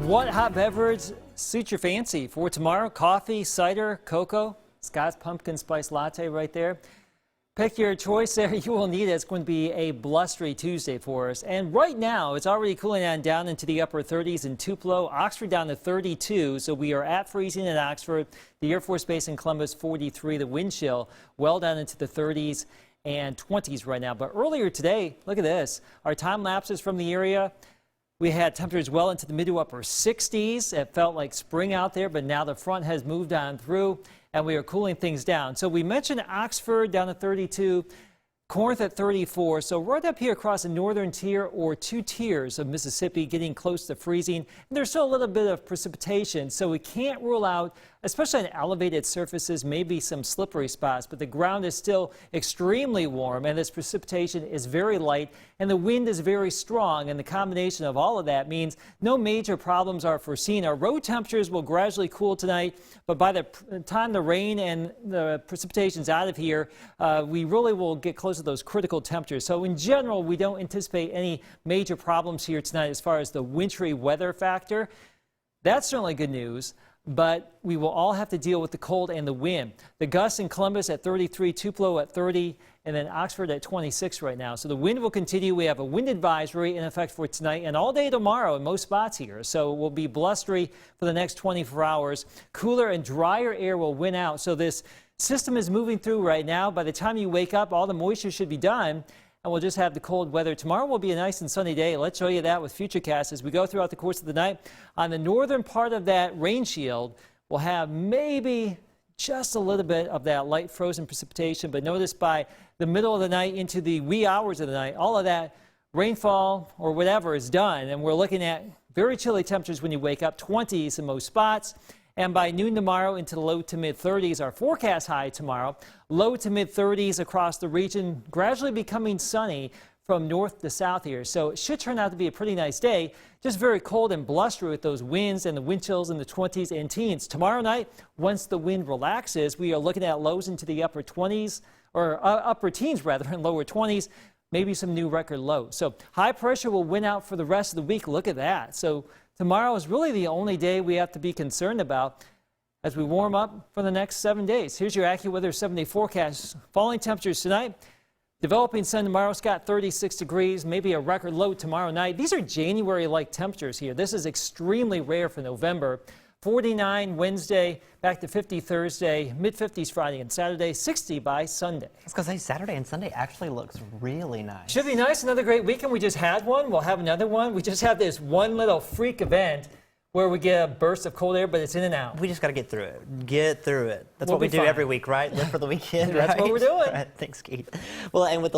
What hot beverage suits your fancy for tomorrow? Coffee, cider, cocoa, Scott's pumpkin spice latte right there. Pick your choice there. You will need it. It's going to be a blustery Tuesday for us. And right now, it's already cooling down into the upper 30s in Tupelo. Oxford down to 32. So we are at freezing in Oxford. The Air Force Base in Columbus, 43. The wind chill well down into the 30s and 20s right now. But earlier today, look at this. Our time lapses from the area. We had temperatures well into the mid to upper 60s. It felt like spring out there, but now the front has moved on through and we are cooling things down. So we mentioned Oxford down to 32, Corinth at 34. So right up here across the northern tier or two tiers of Mississippi, getting close to freezing. And there's still a little bit of precipitation, so we can't rule out, especially on elevated surfaces, maybe some slippery spots, but the ground is still extremely warm and this precipitation is very light and the wind is very strong, and the combination of all of that means no major problems are foreseen. Our road temperatures will gradually cool tonight, but by the time the rain and the precipitation is out of here, we really will get close to those critical temperatures. So in general, we don't anticipate any major problems here tonight as far as the wintry weather factor. That's certainly good news. But we will all have to deal with the cold and the wind. The gusts in Columbus at 33, Tupelo at 30, and then Oxford at 26 right now. So the wind will continue. We have a wind advisory in effect for tonight and all day tomorrow in most spots here. So it will be blustery for the next 24 hours. Cooler and drier air will win out. So this system is moving through right now. By the time you wake up, all the moisture should be done. And we'll just have the cold weather. Tomorrow will be a nice and sunny day. Let's show you that with Futurecast as we go throughout the course of the night. On the northern part of that rain shield, we'll have maybe just a little bit of that light frozen precipitation. But notice by the middle of the night into the wee hours of the night, all of that rainfall or whatever is done. And we're looking at very chilly temperatures when you wake up, 20s in most spots. And by noon tomorrow into the low to mid 30s, our forecast high tomorrow, low to mid 30s across the region, gradually becoming sunny from north to south here. So it should turn out to be a pretty nice day, just very cold and blustery with those winds and the wind chills in the 20s and teens. Tomorrow night, once the wind relaxes, we are looking at lows into the upper 20s, or upper teens rather, and lower 20s. Maybe some new record lows. So high pressure will win out for the rest of the week. Look at that. So tomorrow is really the only day we have to be concerned about as we warm up for the next 7 days. Here's your AccuWeather 7-day forecast. Falling temperatures tonight. Developing sun tomorrow, Scott, 36 degrees, maybe a record low tomorrow night. These are January-like temperatures here. This is extremely rare for November. 49 Wednesday, back to 50 Thursday, mid-50s Friday and Saturday, 60 by Sunday. I was going to say Saturday and Sunday actually looks really nice. Should be nice. Another great weekend. We just had one. We'll have another one. We just had this one little freak event where we get a burst of cold air, but it's in and out. We just got to get through it. Get through it. That's what we do every week, right? Live for the weekend, right? That's what we're doing. All right, thanks, Keith. Well, and with those